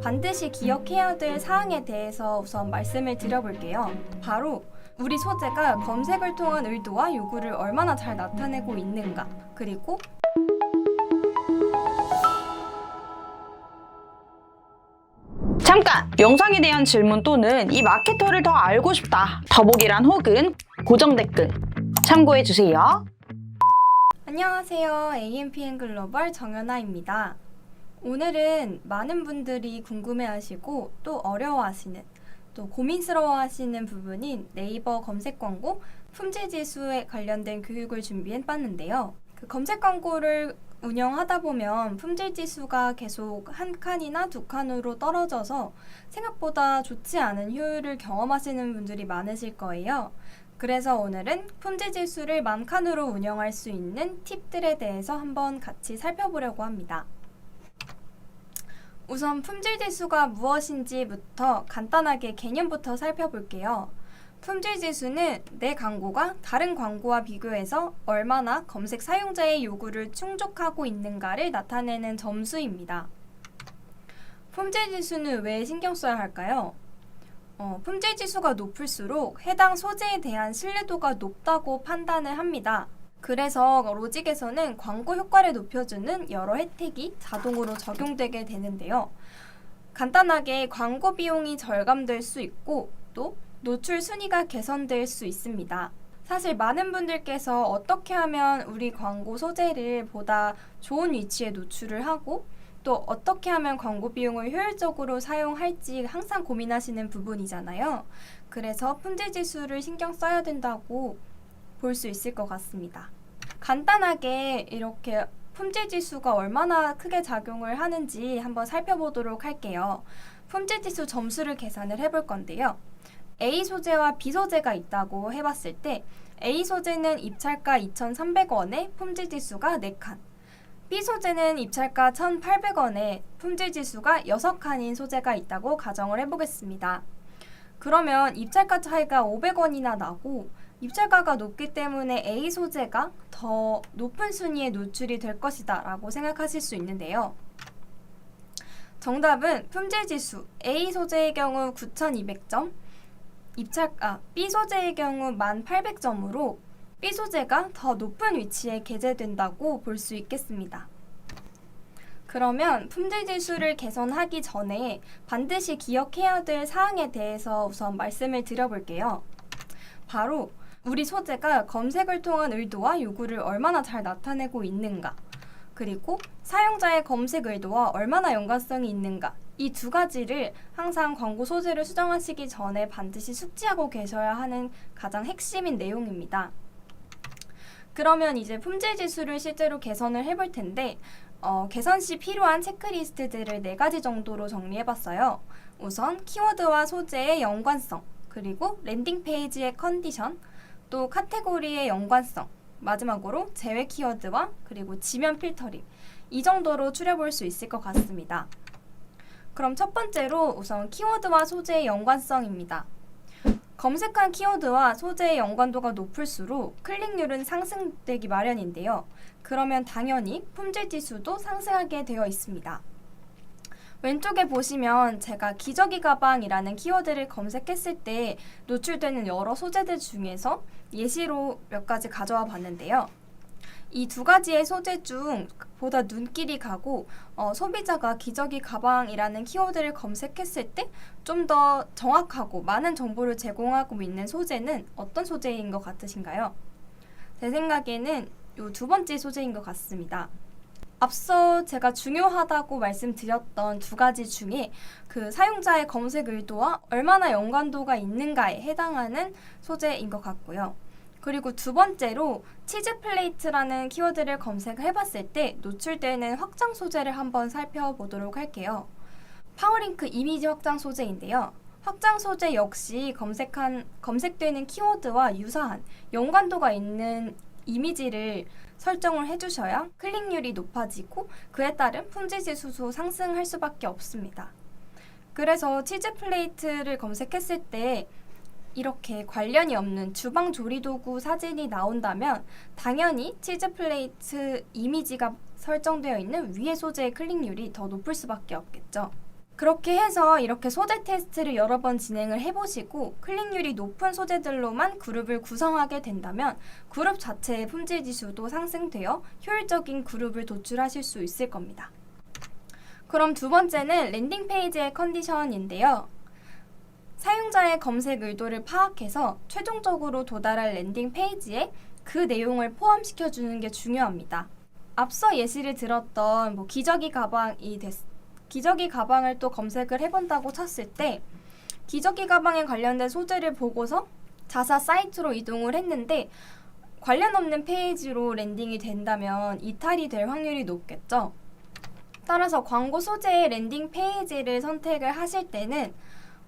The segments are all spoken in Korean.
반드시 기억해야 될 사항에 대해서 우선 말씀을 드려볼게요. 바로 우리 소재가 검색을 통한 의도와 요구를 얼마나 잘 나타내고 있는가, 그리고 잠깐! 영상에 대한 질문 또는 이 마케터를 더 알고 싶다. 더보기란 혹은 고정 댓글 참고해주세요. 안녕하세요. AMPN 글로벌 정연아입니다. 오늘은 많은 분들이 궁금해하시고 또 어려워하시는, 또 고민스러워하시는 부분인 네이버 검색 광고 품질 지수에 관련된 교육을 준비해봤는데요. 그 검색 광고를 운영하다 보면 품질 지수가 계속 한 칸이나 두 칸으로 떨어져서 생각보다 좋지 않은 효율을 경험하시는 분들이 많으실 거예요. 그래서 오늘은 품질 지수를 만칸으로 운영할 수 있는 팁들에 대해서 한번 같이 살펴보려고 합니다. 우선 품질 지수가 무엇인지부터 간단하게 개념부터 살펴볼게요. 품질 지수는 내 광고가 다른 광고와 비교해서 얼마나 검색 사용자의 요구를 충족하고 있는가를 나타내는 점수입니다. 품질 지수는 왜 신경 써야 할까요? 품질 지수가 높을수록 해당 소재에 대한 신뢰도가 높다고 판단을 합니다. 그래서 로직에서는 광고 효과를 높여주는 여러 혜택이 자동으로 적용되게 되는데요. 간단하게 광고 비용이 절감될 수 있고 또 노출 순위가 개선될 수 있습니다. 사실 많은 분들께서 어떻게 하면 우리 광고 소재를 보다 좋은 위치에 노출을 하고 또 어떻게 하면 광고 비용을 효율적으로 사용할지 항상 고민하시는 부분이잖아요. 그래서 품질 지수를 신경 써야 된다고 볼 수 있을 것 같습니다. 간단하게 이렇게 품질 지수가 얼마나 크게 작용을 하는지 한번 살펴보도록 할게요. 품질 지수 점수를 계산을 해볼 건데요. A 소재와 B 소재가 있다고 해봤을 때 A 소재는 입찰가 2,300원에 품질 지수가 4칸, B 소재는 입찰가 1,800원에 품질 지수가 6칸인 소재가 있다고 가정을 해보겠습니다. 그러면 입찰가 차이가 500원이나 나고 입찰가가 높기 때문에 A 소재가 더 높은 순위에 노출이 될 것이다 라고 생각하실 수 있는데요. 정답은 품질 지수 A 소재의 경우 9,200점, B 소재의 경우 1,800점으로 B 소재가 더 높은 위치에 게재된다고 볼 수 있겠습니다. 그러면 품질 지수를 개선하기 전에 반드시 기억해야 될 사항에 대해서 우선 말씀을 드려볼게요. 바로 우리 소재가 검색을 통한 의도와 요구를 얼마나 잘 나타내고 있는가, 그리고 사용자의 검색 의도와 얼마나 연관성이 있는가, 이 두 가지를 항상 광고 소재를 수정하시기 전에 반드시 숙지하고 계셔야 하는 가장 핵심인 내용입니다. 그러면 이제 품질 지수를 실제로 개선을 해볼 텐데 개선 시 필요한 체크리스트들을 4가지 정도로 정리해봤어요. 우선 키워드와 소재의 연관성, 그리고 랜딩 페이지의 컨디션, 또 카테고리의 연관성, 마지막으로 제외 키워드와 그리고 지면 필터링, 이 정도로 추려볼 수 있을 것 같습니다. 그럼 첫 번째로 우선 키워드와 소재의 연관성입니다. 검색한 키워드와 소재의 연관도가 높을수록 클릭률은 상승되기 마련인데요. 그러면 당연히 품질 지수도 상승하게 되어 있습니다. 왼쪽에 보시면 제가 기저귀 가방이라는 키워드를 검색했을 때 노출되는 여러 소재들 중에서 예시로 몇 가지 가져와 봤는데요. 이 두 가지의 소재 중 보다 눈길이 가고 소비자가 기저귀 가방이라는 키워드를 검색했을 때 좀 더 정확하고 많은 정보를 제공하고 있는 소재는 어떤 소재인 것 같으신가요? 제 생각에는 이 두 번째 소재인 것 같습니다. 앞서 제가 중요하다고 말씀드렸던 두 가지 중에 그 사용자의 검색 의도와 얼마나 연관도가 있는가에 해당하는 소재인 것 같고요. 그리고 두 번째로 치즈 플레이트라는 키워드를 검색해봤을 때 노출되는 확장 소재를 한번 살펴보도록 할게요. 파워링크 이미지 확장 소재인데요. 확장 소재 역시 검색되는 키워드와 유사한 연관도가 있는 이미지를 설정을 해주셔야 클릭률이 높아지고 그에 따른 품질 지수도 상승할 수밖에 없습니다. 그래서 치즈 플레이트를 검색했을 때 이렇게 관련이 없는 주방 조리도구 사진이 나온다면 당연히 치즈 플레이트 이미지가 설정되어 있는 위의 소재의 클릭률이 더 높을 수밖에 없겠죠. 그렇게 해서 이렇게 소재 테스트를 여러 번 진행을 해보시고 클릭률이 높은 소재들로만 그룹을 구성하게 된다면 그룹 자체의 품질 지수도 상승되어 효율적인 그룹을 도출하실 수 있을 겁니다. 그럼 두 번째는 랜딩 페이지의 컨디션인데요. 사용자의 검색 의도를 파악해서 최종적으로 도달할 랜딩 페이지에 그 내용을 포함시켜주는 게 중요합니다. 앞서 예시를 들었던 기저귀 가방을 또 검색을 해본다고 쳤을 때 기저귀 가방에 관련된 소재를 보고서 자사 사이트로 이동을 했는데 관련 없는 페이지로 랜딩이 된다면 이탈이 될 확률이 높겠죠. 따라서 광고 소재의 랜딩 페이지를 선택을 하실 때는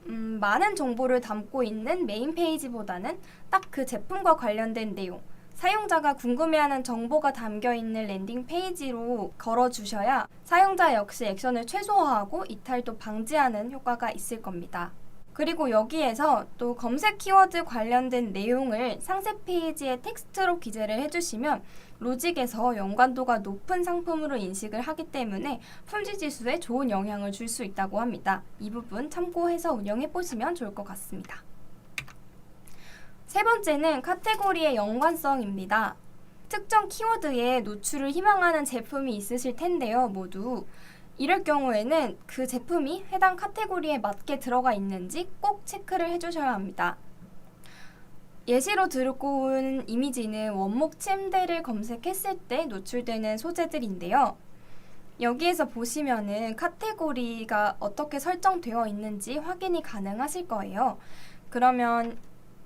많은 정보를 담고 있는 메인 페이지보다는 딱 그 제품과 관련된 내용, 사용자가 궁금해하는 정보가 담겨있는 랜딩 페이지로 걸어주셔야 사용자 역시 액션을 최소화하고 이탈도 방지하는 효과가 있을 겁니다. 그리고 여기에서 또 검색 키워드 관련된 내용을 상세 페이지에 텍스트로 기재를 해주시면 로직에서 연관도가 높은 상품으로 인식을 하기 때문에 품질 지수에 좋은 영향을 줄 수 있다고 합니다. 이 부분 참고해서 운영해보시면 좋을 것 같습니다. 세 번째는 카테고리의 연관성입니다. 특정 키워드에 노출을 희망하는 제품이 있으실 텐데요, 모두. 이럴 경우에는 그 제품이 해당 카테고리에 맞게 들어가 있는지 꼭 체크를 해주셔야 합니다. 예시로 들고 온 이미지는 원목 침대를 검색했을 때 노출되는 소재들인데요. 여기에서 보시면은 카테고리가 어떻게 설정되어 있는지 확인이 가능하실 거예요. 그러면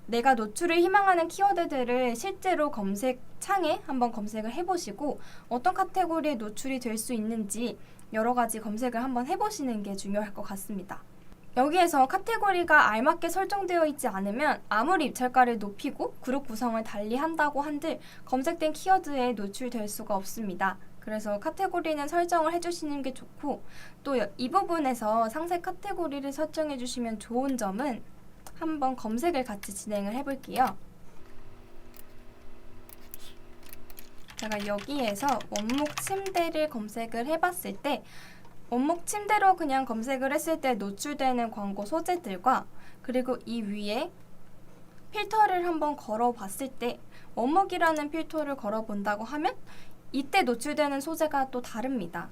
내가 노출을 희망하는 키워드들을 실제로 검색창에 한번 검색을 해보시고 어떤 카테고리에 노출이 될 수 있는지 여러 가지 검색을 한번 해보시는 게 중요할 것 같습니다. 여기에서 카테고리가 알맞게 설정되어 있지 않으면 아무리 입찰가를 높이고 그룹 구성을 달리 한다고 한들 검색된 키워드에 노출될 수가 없습니다. 그래서 카테고리는 설정을 해주시는 게 좋고 또 이 부분에서 상세 카테고리를 설정해 주시면 좋은 점은 한번 검색을 같이 진행을 해볼게요. 제가 여기에서 원목 침대를 검색을 해봤을 때 원목 침대로 그냥 검색을 했을 때 노출되는 광고 소재들과 그리고 이 위에 필터를 한번 걸어봤을 때 원목이라는 필터를 걸어본다고 하면 이때 노출되는 소재가 또 다릅니다.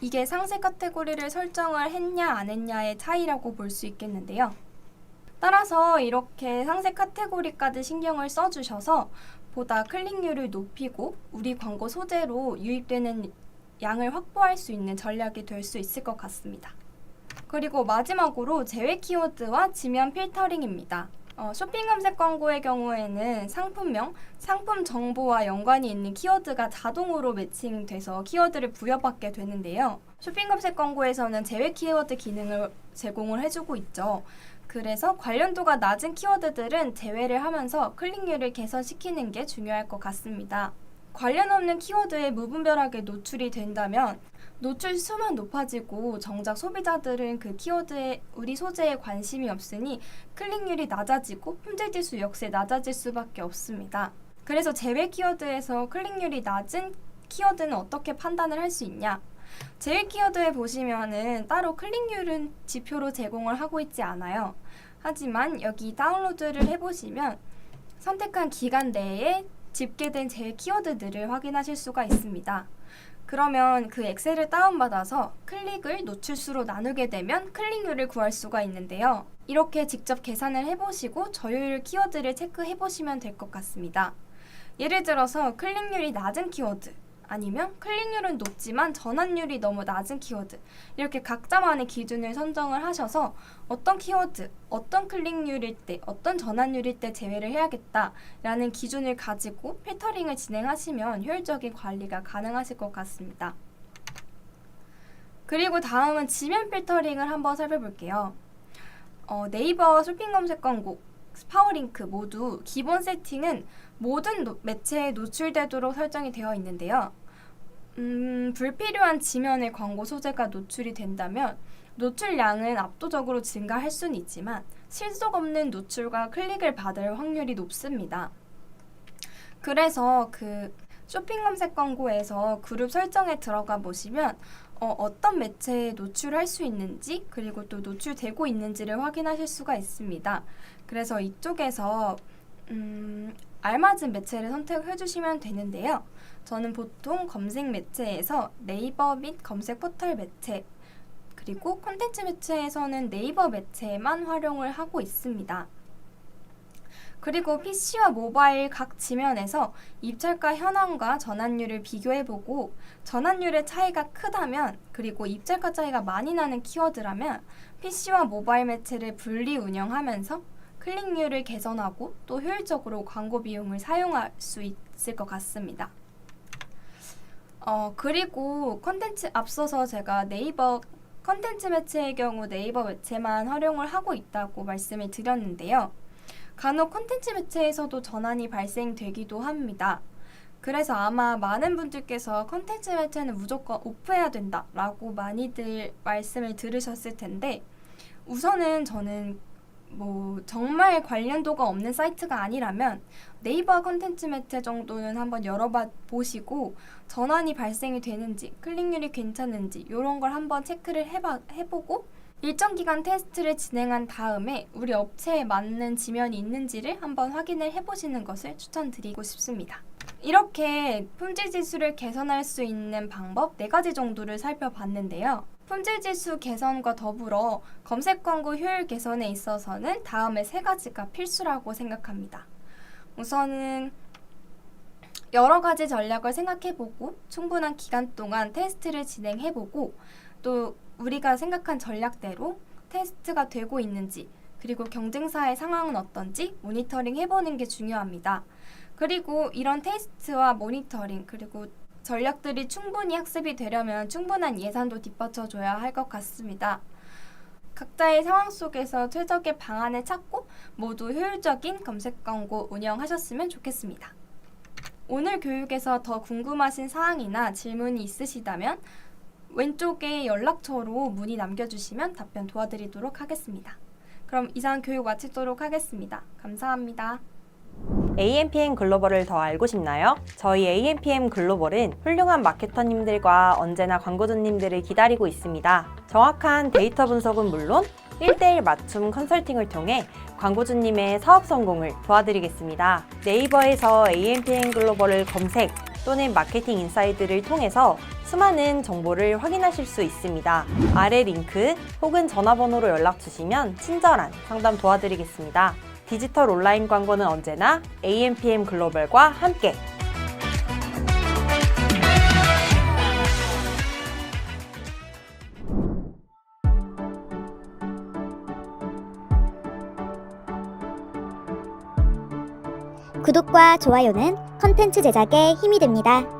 이게 상세 카테고리를 설정을 했냐 안 했냐의 차이라고 볼 수 있겠는데요. 따라서 이렇게 상세 카테고리까지 신경을 써주셔서 보다 클릭률을 높이고 우리 광고 소재로 유입되는 양을 확보할 수 있는 전략이 될 수 있을 것 같습니다. 그리고 마지막으로 제외 키워드와 지면 필터링입니다. 쇼핑 검색 광고의 경우에는 상품명, 상품 정보와 연관이 있는 키워드가 자동으로 매칭돼서 키워드를 부여받게 되는데요. 쇼핑 검색 광고에서는 제외 키워드 기능을 제공을 해주고 있죠. 그래서 관련도가 낮은 키워드들은 제외를 하면서 클릭률을 개선시키는 게 중요할 것 같습니다. 관련 없는 키워드에 무분별하게 노출이 된다면 노출 수만 높아지고 정작 소비자들은 그 키워드에 우리 소재에 관심이 없으니 클릭률이 낮아지고 품질 지수 역시 낮아질 수밖에 없습니다. 그래서 제외 키워드에서 클릭률이 낮은 키워드는 어떻게 판단을 할 수 있냐? 제외 키워드에 보시면은 따로 클릭률은 지표로 제공을 하고 있지 않아요. 하지만 여기 다운로드를 해보시면 선택한 기간 내에 집계된 제외 키워드들을 확인하실 수가 있습니다. 그러면 그 엑셀을 다운받아서 클릭을 노출수로 나누게 되면 클릭률을 구할 수가 있는데요. 이렇게 직접 계산을 해보시고 저효율 키워드를 체크해보시면 될 것 같습니다. 예를 들어서 클릭률이 낮은 키워드 아니면 클릭률은 높지만 전환율이 너무 낮은 키워드 이렇게 각자만의 기준을 선정을 하셔서 어떤 키워드, 어떤 클릭률일 때, 어떤 전환율일 때 제외를 해야겠다라는 기준을 가지고 필터링을 진행하시면 효율적인 관리가 가능하실 것 같습니다. 그리고 다음은 지면 필터링을 한번 살펴볼게요. 네이버 쇼핑 검색 광고, 파워링크 모두 기본 세팅은 모든 매체에 노출되도록 설정이 되어 있는데요. 불필요한 지면의 광고 소재가 노출이 된다면 노출량은 압도적으로 증가할 수는 있지만 실속 없는 노출과 클릭을 받을 확률이 높습니다. 그래서 그 쇼핑 검색 광고에서 그룹 설정에 들어가 보시면 어떤 매체에 노출할 수 있는지 그리고 또 노출되고 있는지를 확인하실 수가 있습니다. 그래서 이쪽에서 알맞은 매체를 선택해 주시면 되는데요. 저는 보통 검색 매체에서 네이버 및 검색 포털 매체 그리고 콘텐츠 매체에서는 네이버 매체만 활용을 하고 있습니다. 그리고 PC와 모바일 각 지면에서 입찰가 현황과 전환율을 비교해보고 전환율의 차이가 크다면 그리고 입찰가 차이가 많이 나는 키워드라면 PC와 모바일 매체를 분리 운영하면서 클릭률을 개선하고 또 효율적으로 광고 비용을 사용할 수 있을 것 같습니다. 그리고 앞서서 제가 네이버 컨텐츠 매체의 경우 네이버 매체만 활용을 하고 있다고 말씀을 드렸는데요. 간혹 콘텐츠 매체에서도 전환이 발생되기도 합니다. 그래서 아마 많은 분들께서 콘텐츠 매체는 무조건 오프해야 된다라고 많이들 말씀을 들으셨을 텐데 우선은 저는 정말 관련도가 없는 사이트가 아니라면 네이버 콘텐츠 매체 정도는 한번 열어봐 보시고 전환이 발생이 되는지 클릭률이 괜찮은지 이런 걸 한번 체크를 해보고 일정 기간 테스트를 진행한 다음에 우리 업체에 맞는 지면이 있는지를 한번 확인을 해보시는 것을 추천드리고 싶습니다. 이렇게 품질 지수를 개선할 수 있는 방법 4가지 정도를 살펴봤는데요. 품질 지수 개선과 더불어 검색 광고 효율 개선에 있어서는 다음의 3가지가 필수라고 생각합니다. 우선은 여러 가지 전략을 생각해보고 충분한 기간 동안 테스트를 진행해보고 또 우리가 생각한 전략대로 테스트가 되고 있는지 그리고 경쟁사의 상황은 어떤지 모니터링 해보는 게 중요합니다. 그리고 이런 테스트와 모니터링 그리고 전략들이 충분히 학습이 되려면 충분한 예산도 뒷받쳐줘야 할 것 같습니다. 각자의 상황 속에서 최적의 방안을 찾고 모두 효율적인 검색 광고 운영하셨으면 좋겠습니다. 오늘 교육에서 더 궁금하신 사항이나 질문이 있으시다면 왼쪽에 연락처로 문의 남겨주시면 답변 도와드리도록 하겠습니다. 그럼 이상 교육 마치도록 하겠습니다. 감사합니다. AMPM 글로벌을 더 알고 싶나요? 저희 AMPM 글로벌은 훌륭한 마케터님들과 언제나 광고주님들을 기다리고 있습니다. 정확한 데이터 분석은 물론 1:1 맞춤 컨설팅을 통해 광고주님의 사업 성공을 도와드리겠습니다. 네이버에서 AMPM 글로벌을 검색 또는 마케팅 인사이드를 통해서 수많은 정보를 확인하실 수 있습니다. 아래 링크 혹은 전화번호로 연락 주시면 친절한 상담 도와드리겠습니다. 디지털 온라인 광고는 언제나 AMPM 글로벌과 함께! 구독과 좋아요는 컨텐츠 제작에 힘이 됩니다.